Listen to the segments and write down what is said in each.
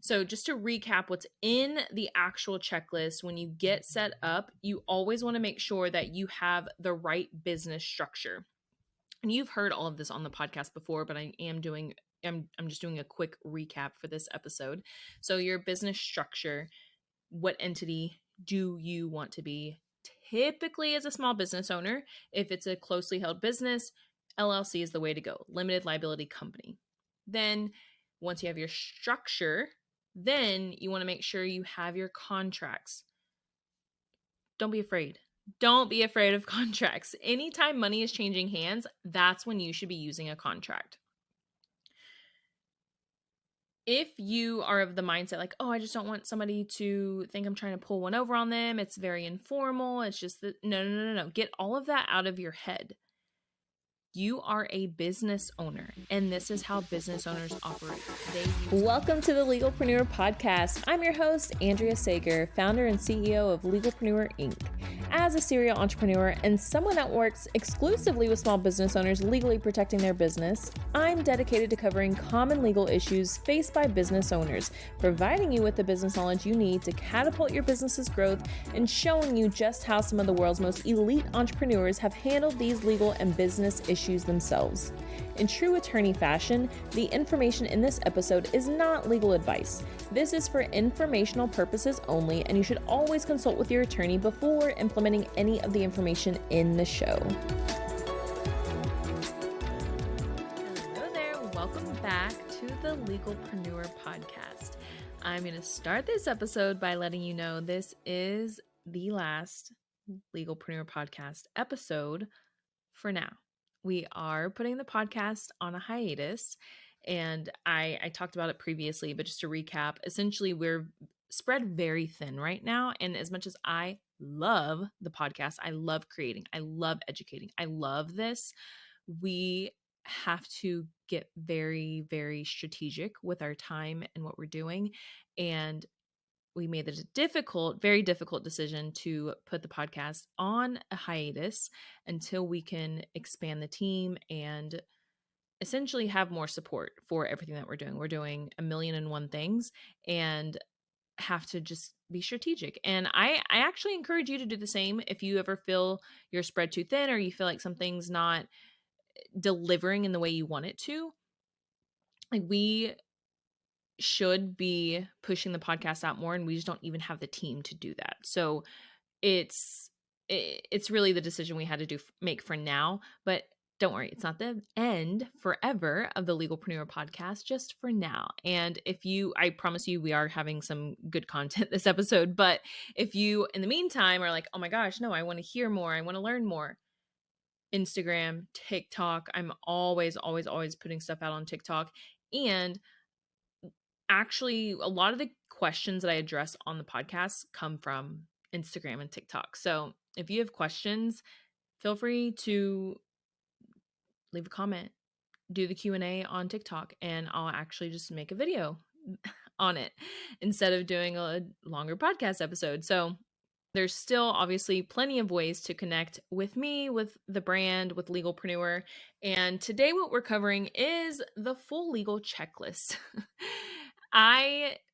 So just to recap what's in the actual checklist, when you get set up, you always want to make sure that you have the right business structure. And you've heard all of this on the podcast before, but I'm just doing a quick recap for this episode. So your business structure, what entity do you want to be? Typically as a small business owner, if it's a closely held business, LLC is the way to go, limited liability company. Then once you have your structure, then you want to make sure you have your contracts. Don't be afraid. Don't be afraid of contracts. Anytime money is changing hands, that's when you should be using a contract. If you are of the mindset like, oh, I just don't want somebody to think I'm trying to pull one over on them, it's very informal, it's just no. Get all of that out of your head. You are a business owner, and this is how business owners operate. Welcome to the Legalpreneur Podcast. I'm your host, Andrea Sager, founder and CEO of Legalpreneur Inc. As a serial entrepreneur and someone that works exclusively with small business owners legally protecting their business, I'm dedicated to covering common legal issues faced by business owners, providing you with the business knowledge you need to catapult your business's growth and showing you just how some of the world's most elite entrepreneurs have handled these legal and business issues themselves. In true attorney fashion, the information in this episode is not legal advice. This is for informational purposes only, and you should always consult with your attorney before implementing any of the information in the show. Hello there, welcome back to the Legalpreneur Podcast. I'm going to start this episode by letting you know this is the last Legalpreneur Podcast episode for now. We are putting the podcast on a hiatus, and I talked about it previously, but just to recap, essentially we're spread very thin right now. And as much as I love the podcast, I love creating, I love educating, I love this, we have to get very, very strategic with our time and what we're doing. And we made the very difficult decision to put the podcast on a hiatus until we can expand the team and essentially have more support for everything that we're doing. We're doing 1,000,001 things and have to just be strategic. And I actually encourage you to do the same. If you ever feel you're spread too thin or you feel like something's not delivering in the way you want it to, like we should be pushing the podcast out more, and we just don't even have the team to do that. So it's really the decision we had to make for now, but don't worry, it's not the end forever of the Legalpreneur Podcast, just for now. And I promise you, we are having some good content this episode, but if you, in the meantime, are like, oh my gosh, no, I want to hear more, I want to learn more, Instagram, TikTok, I'm always putting stuff out on TikTok. And actually, a lot of the questions that I address on the podcast come from Instagram and TikTok. So if you have questions, feel free to leave a comment, do the Q&A on TikTok, and I'll actually just make a video on it instead of doing a longer podcast episode. So there's still obviously plenty of ways to connect with me, with the brand, with Legalpreneur. And today what we're covering is the full legal checklist.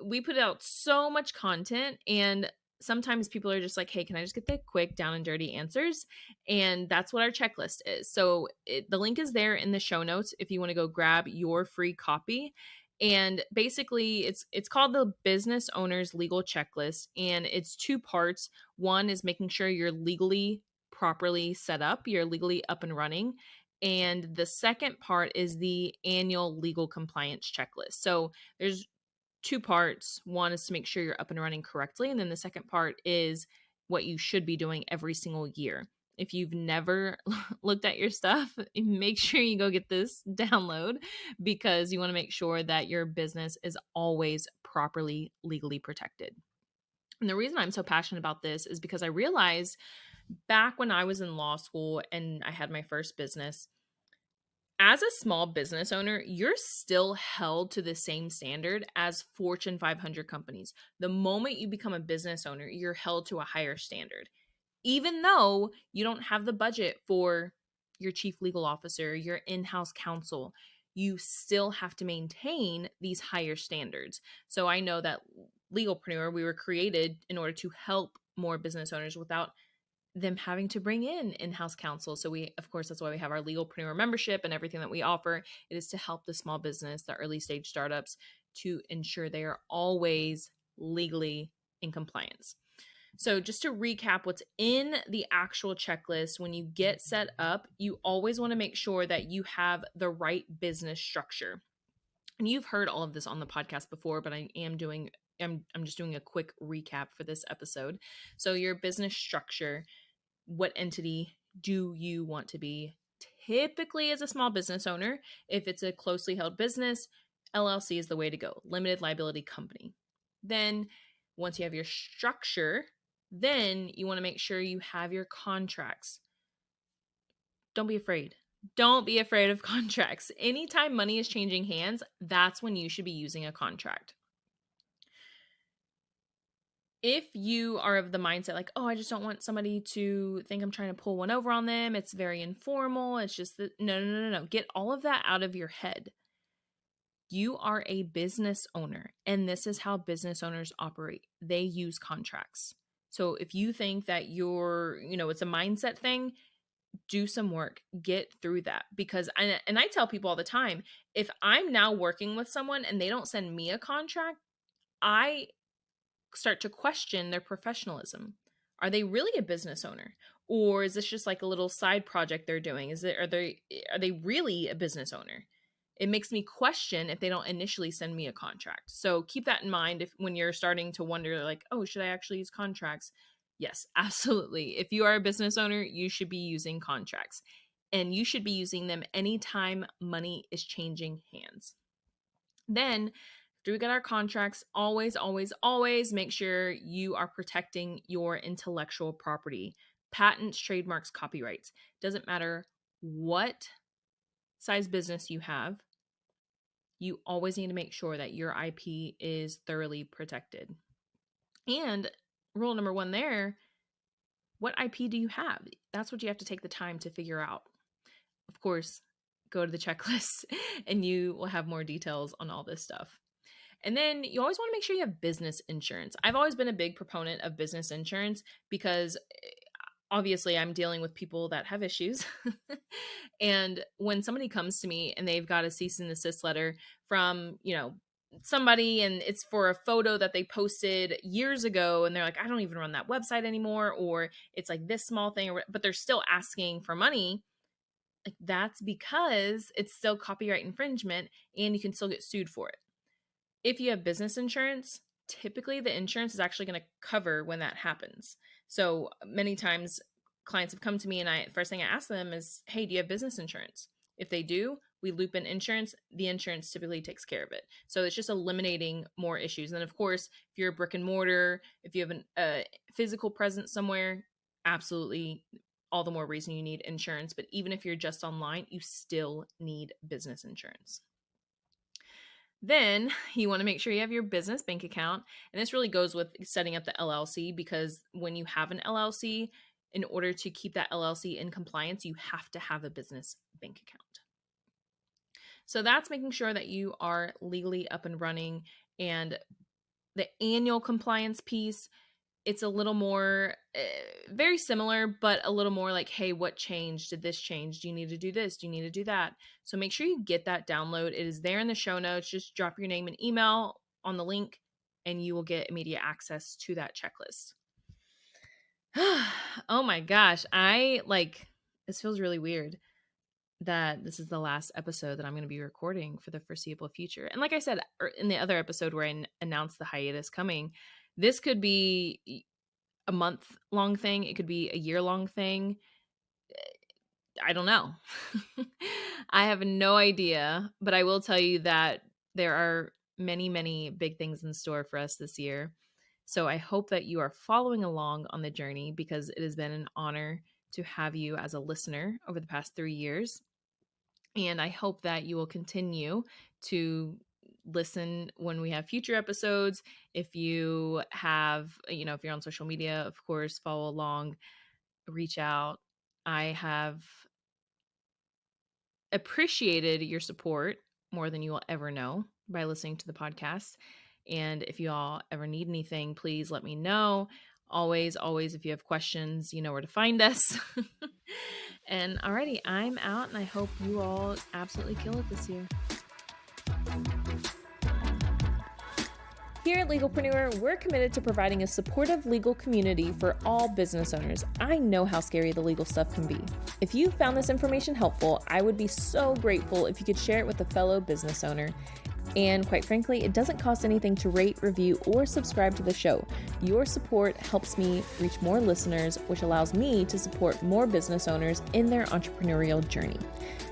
We put out so much content, and sometimes people are just like, hey, can I just get the quick down and dirty answers? And that's what our checklist is. So the link is there in the show notes if you want to go grab your free copy. And basically it's called the Business Owner's Legal Checklist, and it's two parts. One is making sure you're legally properly set up, you're legally up and running. And the second part is the annual legal compliance checklist. So there's two parts. One is to make sure you're up and running correctly. And then the second part is what you should be doing every single year. If you've never looked at your stuff, make sure you go get this download, because you want to make sure that your business is always properly legally protected. And the reason I'm so passionate about this is because I realized back when I was in law school and I had my first business, as a small business owner, you're still held to the same standard as Fortune 500 companies. The moment you become a business owner, you're held to a higher standard, even though you don't have the budget for your chief legal officer, your in-house counsel. you still have to maintain these higher standards. So I know that Legalpreneur, we were created in order to help more business owners without them having to bring in-house counsel. So we, of course, that's why we have our Legalpreneur membership and everything that we offer. It is to help the small business, the early stage startups, to ensure they are always legally in compliance. So just to recap what's in the actual checklist, when you get set up, you always want to make sure that you have the right business structure. And you've heard all of this on the podcast before, but I'm just doing a quick recap for this episode. So your business structure, what entity do you want to be? Typically, as a small business owner, if it's a closely held business, LLC is the way to go, limited liability company. Then once you have your structure, then you want to make sure you have your contracts. Don't be afraid. Don't be afraid of contracts. Anytime money is changing hands, that's when you should be using a contract. If you are of the mindset like, oh, I just don't want somebody to think I'm trying to pull one over on them, it's very informal, it's just that, no. Get all of that out of your head. You are a business owner, and this is how business owners operate. They use contracts. So if you think that it's a mindset thing, do some work, get through that. Because I tell people all the time, if I'm now working with someone and they don't send me a contract, I start to question their professionalism. Are they really a business owner? Or is this just like a little side project they're doing? Are they really a business owner? It makes me question if they don't initially send me a contract. So keep that in mind when you're starting to wonder like, oh, should I actually use contracts? Yes, absolutely. If you are a business owner, you should be using contracts. And you should be using them anytime money is changing hands. Then do we get our contracts? Always, always, always make sure you are protecting your intellectual property, patents, trademarks, copyrights. Doesn't matter what size business you have, you always need to make sure that your IP is thoroughly protected. And rule number one there, what IP do you have? That's what you have to take the time to figure out. Of course, go to the checklist and you will have more details on all this stuff. And then you always want to make sure you have business insurance. I've always been a big proponent of business insurance because obviously I'm dealing with people that have issues. And when somebody comes to me and they've got a cease and desist letter from, somebody, and it's for a photo that they posted years ago, and they're like, I don't even run that website anymore, or it's like this small thing, but they're still asking for money. Like, that's because it's still copyright infringement and you can still get sued for it. If you have business insurance, typically the insurance is actually going to cover when that happens. So many times clients have come to me and first thing I ask them is, hey, do you have business insurance? If they do, we loop in insurance. The insurance typically takes care of it. So it's just eliminating more issues. And then of course, if you're a brick and mortar, if you have a physical presence somewhere, absolutely all the more reason you need insurance. But even if you're just online, you still need business insurance. Then you want to make sure you have your business bank account. And this really goes with setting up the LLC, because when you have an LLC, in order to keep that LLC in compliance, you have to have a business bank account. So that's making sure that you are legally up and running. And the annual compliance piece, it's a little more, very similar, but a little more like, hey, what changed? Did this change? Do you need to do this? Do you need to do that? So make sure you get that download. It is there in the show notes. Just drop your name and email on the link and you will get immediate access to that checklist. Oh my gosh. This feels really weird that this is the last episode that I'm going to be recording for the foreseeable future. And like I said in the other episode where I announced the hiatus coming, this could be a month-long thing. It could be a year-long thing. I don't know. I have no idea, but I will tell you that there are many, many big things in store for us this year. So I hope that you are following along on the journey, because it has been an honor to have you as a listener over the past 3 years. And I hope that you will continue to listen when we have future episodes. If you have, if you're on social media, of course, follow along, reach out. I have appreciated your support more than you will ever know by listening to the podcast. And if you all ever need anything, please let me know. Always, if you have questions, you know where to find us. And alrighty, I'm out, and I hope you all absolutely kill it this year. Here at Legalpreneur, we're committed to providing a supportive legal community for all business owners. I know how scary the legal stuff can be. If you found this information helpful, I would be so grateful if you could share it with a fellow business owner. And quite frankly, it doesn't cost anything to rate, review, or subscribe to the show. Your support helps me reach more listeners, which allows me to support more business owners in their entrepreneurial journey.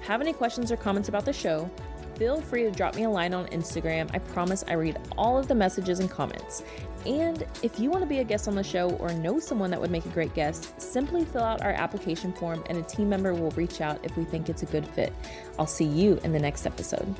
Have any questions or comments about the show? Feel free to drop me a line on Instagram. I promise I read all of the messages and comments. And if you want to be a guest on the show or know someone that would make a great guest, simply fill out our application form and a team member will reach out if we think it's a good fit. I'll see you in the next episode.